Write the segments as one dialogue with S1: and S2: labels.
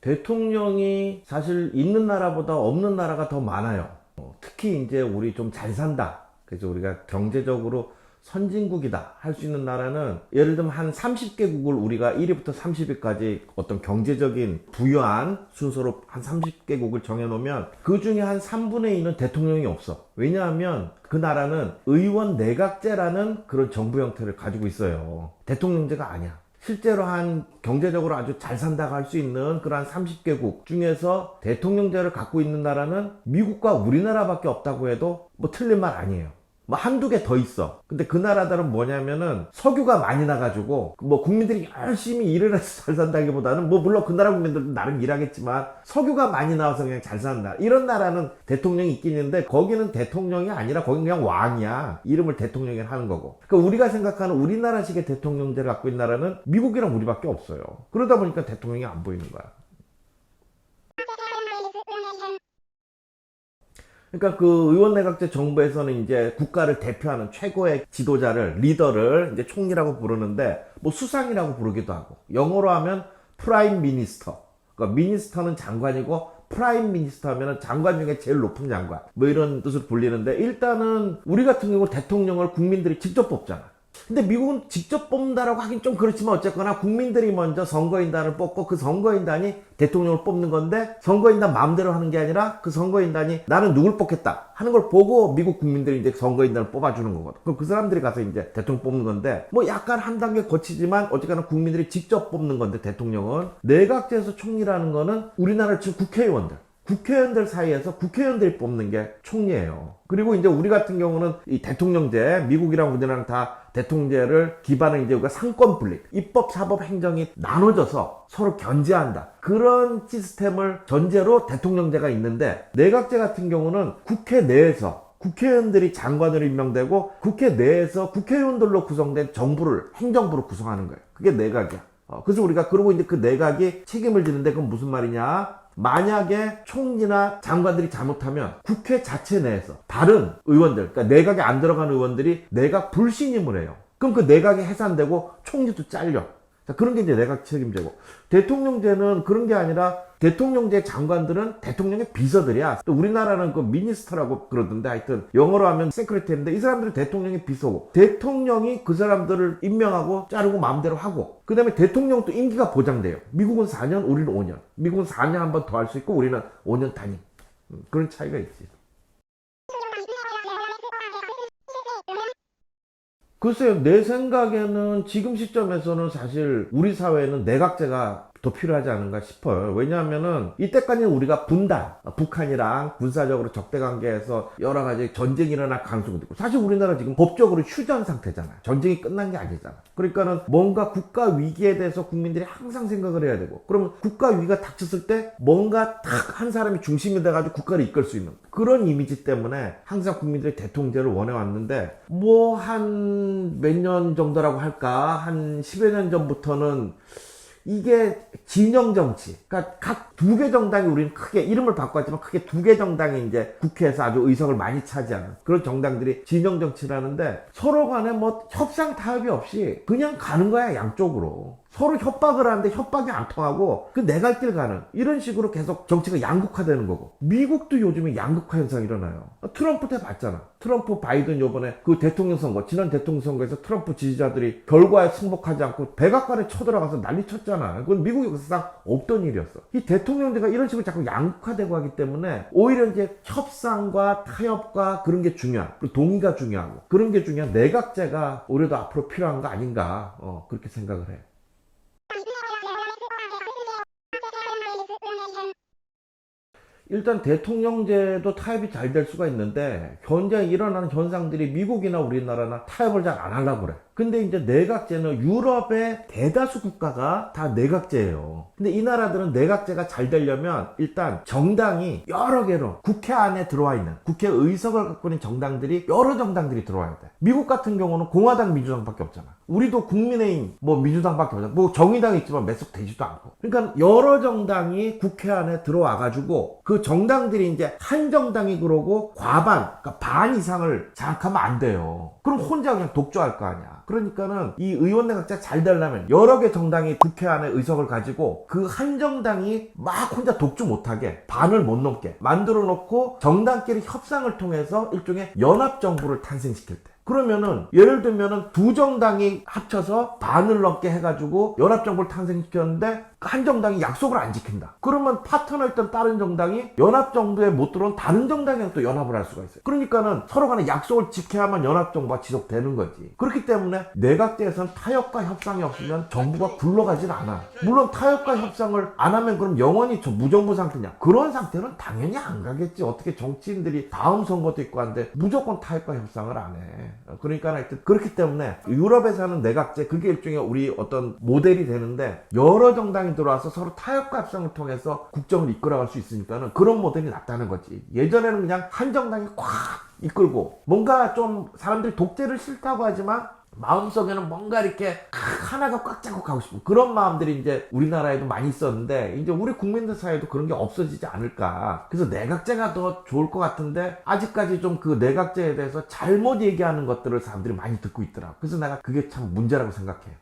S1: 대통령이 사실 있는 나라보다 없는 나라가 더 많아요. 특히 이제 우리 좀 잘 산다. 그래서 우리가 경제적으로 선진국이다 할 수 있는 나라는 예를 들면 한 30개국을 우리가 1위부터 30위까지 어떤 경제적인 부유한 순서로 한 30개국을 정해놓으면 그 중에 한 3분의 2는 대통령이 없어. 왜냐하면 그 나라는 의원 내각제라는 그런 정부 형태를 가지고 있어요. 대통령제가 아니야. 실제로 한 경제적으로 아주 잘 산다고 할 수 있는 그런 30개국 중에서 대통령제를 갖고 있는 나라는 미국과 우리나라밖에 없다고 해도 뭐 틀린 말 아니에요. 뭐 한두 개 더 있어. 근데 그 나라들은 뭐냐면은 석유가 많이 나가지고 뭐 국민들이 열심히 일을 해서 잘 산다기보다는 뭐 물론 그 나라 국민들도 나름 일하겠지만 석유가 많이 나와서 그냥 잘 산다. 이런 나라는 대통령이 있긴 있는데 거기는 대통령이 아니라 거긴 그냥 왕이야. 이름을 대통령이 하는 거고. 그러니까 우리가 생각하는 우리나라식의 대통령제를 갖고 있는 나라는 미국이랑 우리밖에 없어요. 그러다 보니까 대통령이 안 보이는 거야. 그러니까 그 의원내각제 정부에서는 이제 국가를 대표하는 최고의 지도자를, 리더를 이제 총리라고 부르는데 뭐 수상이라고 부르기도 하고, 영어로 하면 프라임 미니스터. 그러니까 미니스터는 장관이고 프라임 미니스터 하면은 장관 중에 제일 높은 장관, 뭐 이런 뜻으로 불리는데, 일단은 우리 같은 경우 대통령을 국민들이 직접 뽑잖아. 근데 미국은 직접 뽑는다라고 하긴 좀 그렇지만 어쨌거나 국민들이 먼저 선거인단을 뽑고 그 선거인단이 대통령을 뽑는 건데, 선거인단 마음대로 하는 게 아니라 그 선거인단이 나는 누굴 뽑겠다 하는 걸 보고 미국 국민들이 이제 선거인단을 뽑아주는 거거든. 그럼 그 사람들이 가서 이제 대통령 뽑는 건데, 뭐 약간 한 단계 거치지만 어쨌거나 국민들이 직접 뽑는 건데, 대통령은 내각제에서 총리라는 거는 우리나라 지금 국회의원들 사이에서 국회의원들이 뽑는 게 총리예요. 그리고 이제 우리 같은 경우는 이 대통령제, 미국이랑 우리나라랑 다 대통령제를 기반을 이제 우리가 상권 분립, 입법, 사법, 행정이 나눠져서 서로 견제한다. 그런 시스템을 전제로 대통령제가 있는데, 내각제 같은 경우는 국회 내에서 국회의원들이 장관으로 임명되고 국회 내에서 국회의원들로 구성된 정부를, 행정부를 구성하는 거예요. 그게 내각이야. 그래서 우리가 그러고 이제 그 내각이 책임을 지는데, 그건 무슨 말이냐? 만약에 총리나 장관들이 잘못하면 국회 자체 내에서 다른 의원들, 그러니까 내각에 안 들어간 의원들이 내각 불신임을 해요. 그럼 그 내각이 해산되고 총리도 잘려. 자, 그런 게 이제 내각 책임제고, 대통령제는 그런 게 아니라 대통령제 장관들은 대통령의 비서들이야. 또 우리나라는 그 미니스터라고 그러던데, 하여튼 영어로 하면 세크레터리인데, 이 사람들은 대통령의 비서고 대통령이 그 사람들을 임명하고 자르고 마음대로 하고, 그 다음에 대통령도 임기가 보장돼요. 미국은 4년, 우리는 5년. 미국은 4년 한 번 더 할 수 있고 우리는 5년 단임. 그런 차이가 있지. 글쎄요, 내 생각에는 지금 시점에서는 사실 우리 사회는 내각제가 더 필요하지 않은가 싶어요. 왜냐하면은 이때까지는 우리가 분단, 북한이랑 군사적으로 적대 관계에서 여러 가지 전쟁이 일어날 가능성도 있고, 사실 우리나라 지금 법적으로 휴전 상태잖아요. 전쟁이 끝난 게 아니잖아. 그러니까는 뭔가 국가 위기에 대해서 국민들이 항상 생각을 해야 되고, 그러면 국가 위기가 닥쳤을 때 뭔가 딱 한 사람이 중심이 돼가지고 국가를 이끌 수 있는 그런 이미지 때문에 항상 국민들이 대통령제를 원해왔는데, 뭐 한 몇 년 정도라고 할까, 한 10여 년 전부터는 이게 진영 정치, 그러니까 각 두 개 정당이, 우리는 크게 이름을 바꿨지만 크게 두 개 정당이 이제 국회에서 아주 의석을 많이 차지하는 그런 정당들이 진영 정치라는데, 서로 간에 뭐 협상 타협이 없이 그냥 가는 거야. 양쪽으로 서로 협박을 하는데 협박이 안 통하고 그 내 갈 길 가는, 이런 식으로 계속 정치가 양극화되는 거고, 미국도 요즘에 양극화 현상이 일어나요. 트럼프 때 봤잖아. 트럼프 바이든 요번에 그 대통령 선거, 지난 대통령 선거에서 트럼프 지지자들이 결과에 승복하지 않고 백악관에 쳐들어가서 난리 쳤잖아. 그건 미국 역사상 없던 일이었어. 이 대통령제가 이런 식으로 자꾸 양극화되고 하기 때문에 오히려 이제 협상과 타협과 그런 게 중요한, 그리고 동의가 중요하고 그런 게 중요한 내각제가 오히려 더 앞으로 필요한 거 아닌가, 그렇게 생각을 해. 일단 대통령제도 타협이 잘 될 수가 있는데, 현재 일어나는 현상들이 미국이나 우리나라나 타협을 잘 안 하려고 그래. 근데 이제 내각제는 유럽의 대다수 국가가 다 내각제예요. 근데 이 나라들은 내각제가 잘 되려면 일단 정당이 여러 개로 국회 안에 들어와 있는, 국회 의석을 갖고 있는 정당들이, 여러 정당들이 들어와야 돼. 미국 같은 경우는 공화당, 민주당밖에 없잖아. 우리도 국민의힘, 뭐 민주당밖에 없잖아. 뭐 정의당 있지만 몇 석 되지도 않고. 그러니까 여러 정당이 국회 안에 들어와가지고 그 정당들이 이제 한 정당이 그러고 과반, 그러니까 반 이상을 장악하면 안 돼요. 그럼 혼자 그냥 독주할 거 아니야. 그러니까는 이 의원내각제가 잘 되려면 여러 개 정당이 국회 안에 의석을 가지고 그 한 정당이 막 혼자 독주 못하게 반을 못 넘게 만들어 놓고 정당끼리 협상을 통해서 일종의 연합정부를 탄생시킬 때, 그러면은 예를 들면은 두 정당이 합쳐서 반을 넘게 해가지고 연합정부를 탄생시켰는데 한 정당이 약속을 안 지킨다. 그러면 파트너였던 다른 정당이 연합정부에 못 들어온 다른 정당이랑 또 연합을 할 수가 있어요. 그러니까는 서로 간에 약속을 지켜야만 연합정부가 지속되는 거지. 그렇기 때문에 내각제에서는 타협과 협상이 없으면 정부가 굴러가질 않아. 물론 타협과 협상을 안 하면 그럼 영원히 저 무정부 상태냐? 그런 상태는 당연히 안 가겠지. 어떻게 정치인들이 다음 선거도 있고 한데 무조건 타협과 협상을 안 해. 그러니까 하여튼 그렇기 때문에 유럽에서 하는 내각제, 그게 일종의 우리 어떤 모델이 되는데, 여러 정당이 들어와서 서로 타협과 협상을 통해서 국정을 이끌어갈 수 있으니까는 그런 모델이 낫다는 거지. 예전에는 그냥 한 정당이 꽉 이끌고 뭔가 좀 사람들이 독재를 싫다고 하지만 마음속에는 뭔가 이렇게 하나가 꽉 잡고 가고 싶은 그런 마음들이 이제 우리나라에도 많이 있었는데, 이제 우리 국민들 사이에도 그런 게 없어지지 않을까. 그래서 내각제가 더 좋을 것 같은데, 아직까지 좀 그 내각제에 대해서 잘못 얘기하는 것들을 사람들이 많이 듣고 있더라고. 그래서 내가 그게 참 문제라고 생각해요.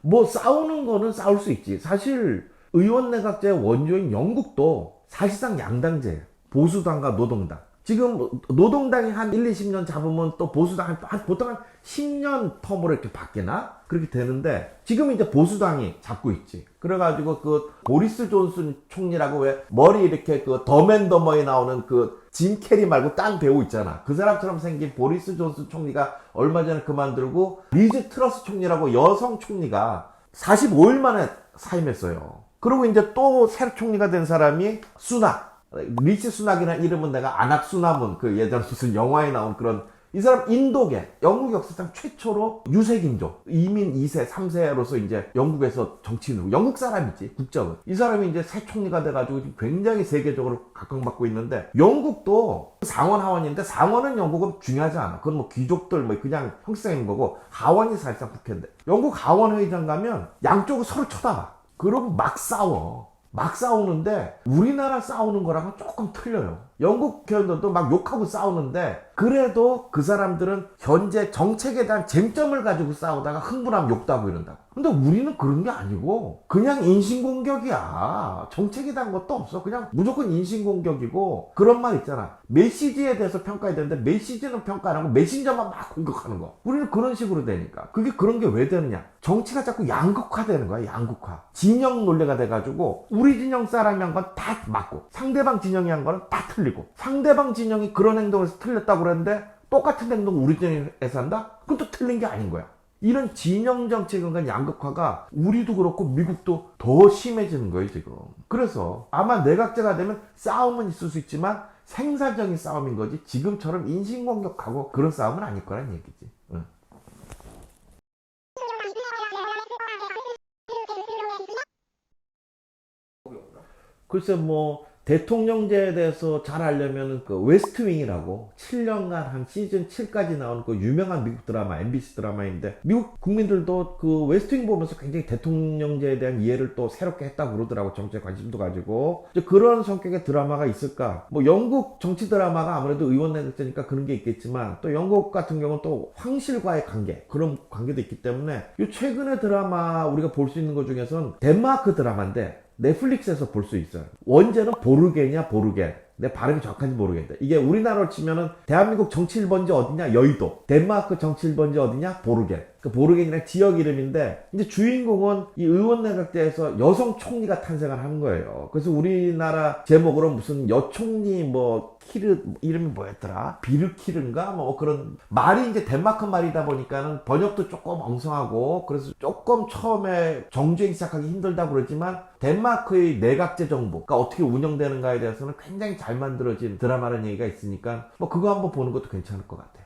S1: 뭐 싸우는 거는 싸울 수 있지. 사실 의원내각제 원조인 영국도 사실상 양당제예요. 보수당과 노동당. 지금 노동당이 한 1, 20년 잡으면 또 보수당 보통 한 10년 텀으로 이렇게 바뀌나? 그렇게 되는데, 지금 이제 보수당이 잡고 있지. 그래가지고 그 보리스 존슨 총리라고, 왜 머리 이렇게 그 더맨더머에 나오는 그 짐 캐리 말고 딴 배우 있잖아. 그 사람처럼 생긴 보리스 존슨 총리가 얼마 전에 그만두고 리즈 트러스 총리라고 여성 총리가 45일 만에 사임했어요. 그리고 이제 또 새로 총리가 된 사람이 수낙. 리치 수낙이라는 이름은 내가 안악수나문, 그 예전 무슨 영화에 나온 그런, 이 사람 인도계, 영국 역사상 최초로 유색인종, 이민 2세, 3세로서 이제 영국에서 정치인으로, 영국 사람이지, 국적은. 이 사람이 이제 새 총리가 돼가지고 굉장히 세계적으로 각광받고 있는데, 영국도 상원 하원인데, 상원은 영국은 중요하지 않아. 그건 뭐 귀족들 뭐 그냥 형식적인 거고, 하원이 사실상 국회인데, 영국 하원 회의장 가면 양쪽을 서로 쳐다봐. 그럼 막 싸워. 막 싸우는데 우리나라 싸우는 거랑은 조금 틀려요. 영국 국회의원들도 막 욕하고 싸우는데, 그래도 그 사람들은 현재 정책에 대한 쟁점을 가지고 싸우다가 흥분하면 욕도 하고 이런다고. 근데 우리는 그런 게 아니고 그냥 인신공격이야. 정책에 대한 것도 없어. 그냥 무조건 인신공격이고, 그런 말 있잖아. 메시지에 대해서 평가해야 되는데 메시지는 평가 안 하고 메신저만 막 공격하는 거. 우리는 그런 식으로 되니까. 그게 그런 게 왜 되느냐. 정치가 자꾸 양극화되는 거야. 양극화. 진영 논리가 돼가지고 우리 진영 사람이 한 건 다 맞고 상대방 진영이 한 거는 다 틀리고, 상대방 진영이 그런 행동에서 틀렸다고 그랬는데 똑같은 행동 우리 진영에서 한다? 그건 또 틀린 게 아닌 거야. 이런 진영 정책에 관한 양극화가 우리도 그렇고 미국도 더 심해지는 거예요 지금. 그래서 아마 내각제가 되면 싸움은 있을 수 있지만 생산적인 싸움인 거지, 지금처럼 인신공격하고 그런 싸움은 아닐 거란 얘기지. 응. 글쎄 뭐 대통령제에 대해서 잘 알려면 그 웨스트윙이라고 7년간 한 시즌 7까지 나오는 그 유명한 미국 드라마, MBC 드라마인데, 미국 국민들도 그 웨스트윙 보면서 굉장히 대통령제에 대한 이해를 또 새롭게 했다고 그러더라고. 정치에 관심도 가지고. 이제 그런 성격의 드라마가 있을까? 뭐 영국 정치 드라마가 아무래도 의원내각제니까 그런 게 있겠지만, 또 영국 같은 경우는 또 황실과의 관계, 그런 관계도 있기 때문에, 이 최근의 드라마 우리가 볼 수 있는 것 중에서는 덴마크 드라마인데 넷플릭스에서 볼 수 있어요. 원제는 보르겐이야, 보르겐. 내 발음이 정확한지 모르겠다. 이게 우리나라로 치면은 대한민국 정치 1번지 어디냐? 여의도. 덴마크 정치 1번지 어디냐? 보르겐. 그 보르겐이랑 지역 이름인데, 이제 주인공은 이 의원내각제에서 여성 총리가 탄생을 하는 거예요. 그래서 우리나라 제목으로 무슨 여총리 뭐 키르 이름이 뭐였더라? 비르키르인가? 뭐 그런 말이 이제 덴마크 말이다 보니까는 번역도 조금 엉성하고, 그래서 조금 처음에 정주행 시작하기 힘들다고 그러지만 덴마크의 내각제 정부가 어떻게 운영되는가에 대해서는 굉장히 잘 만들어진 드라마라는 얘기가 있으니까 뭐 그거 한번 보는 것도 괜찮을 것 같아요.